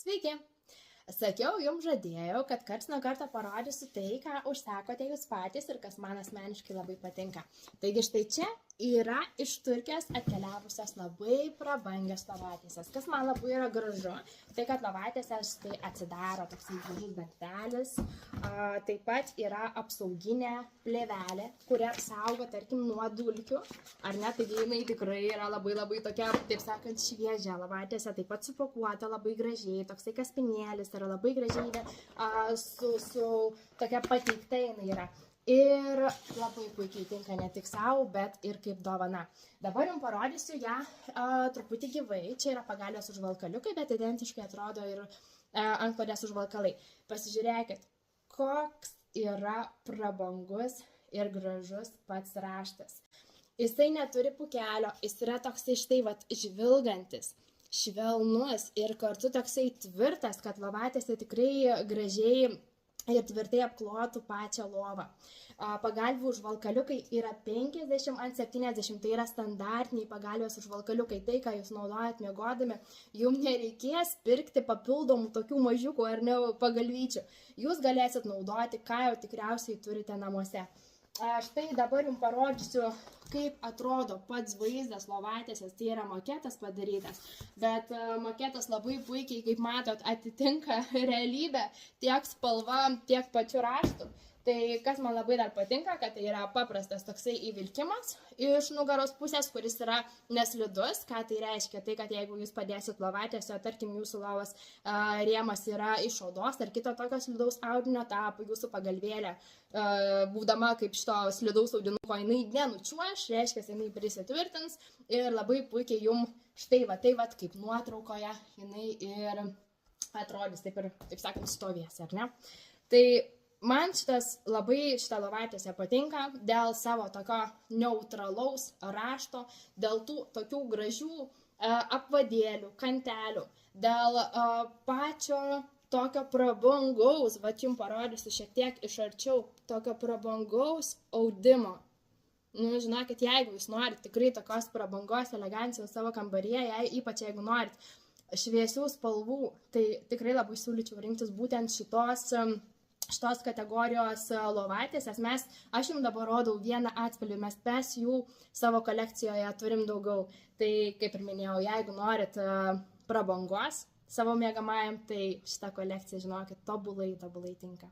Sveiki! Sakiau, jums žadėjau, kad karts nuo karto parodysiu tai, ką užsakote jūs patys ir kas man asmeniškai labai patinka. Taigi štai čia yra iš Turkijos atkeliavusios labai prabangios lovatėsės. Kas man labai yra gražu, tai kad lovatėsės štai atsidaro toksai gražus dangtelis. Taip pat yra apsauginė plėvelė, kuri apsaugo, tarkim, nuo dulkių. Ar ne, taigi jinai tikrai yra labai tokia, taip sakant, šviežia lovatėsė, taip pat supakuota labai gražiai, toksai kaspinėlis yra labai gražiai su tokia pateikta jinai yra. Ir labai puikiai tinka ne tik savo, bet ir kaip dovana. Dabar jums parodysiu ją truputį gyvai. Čia yra pagalvės užvalkaliukai, bet identiškai atrodo ir antklodės užvalkalai. Pasižiūrėkit, koks yra prabangus ir gražus pats raštas. Jisai neturi pukelio, jis yra toksai štai žvilgantis, švelnus ir kartu toksai tvirtas, kad lovatėse tikrai gražiai ir tvirtai apklotų pačią lovą. Pagalvių užvalkaliukai yra 50x70, tai yra standartiniai pagalvės užvalkaliukai. Tai, ką jūs naudojat miegodami, jums nereikės pirkti papildomų tokių mažiukų ar ne pagalvyčių. Jūs galėsit naudoti, ką jau tikriausiai turite namuose. Štai dabar jums parodysiu, kaip atrodo pats vaizdas lovatėsės. Tai yra maketas padarytas, bet maketas labai puikiai, kaip matot, atitinka realybę tiek spalva, tiek pačiu raštu. Tai kas man labai dar patinka, kad tai yra paprastas toksai įvilkimas iš nugaros pusės, kuris yra neslidus. Ką tai reiškia? Tai, kad jeigu jūs padėsit lovatėse, tarkim, jūsų lovos rėmas yra iš odos ar kito tokio slidaus audinio, tapo jūsų pagalvėlė, būdama kaip šito slidaus audinuko, jinai nenučiuoš, reiškia, jinai prisitvirtins ir labai puikiai jums štai kaip nuotraukoje jinai ir atrodys, taip sakant, stovės, ar ne? Tai man šita lovatėsė patinka dėl savo tokio neutralaus rašto, dėl tų tokių gražių apvadėlių, kantelių, dėl pačio tokio prabangaus, va jums parodysiu šiek tiek iš arčiau, tokio prabangaus audimo. Nu, žinokit, jeigu jūs norit tikrai tokios prabangos, elegancijos savo kambaryje, ypač jeigu norit šviesių spalvų, tai tikrai labai siūlyčiau rinktis būtent šitos kategorijos lovatėsės. Aš jums dabar rodau vieną atspalvį, mes jų savo kolekcijoje turim daugiau. Tai, kaip ir minėjau, jeigu norit prabangos savo miegamajam, tai šitą kolekciją, žinokit, tobulai tinka.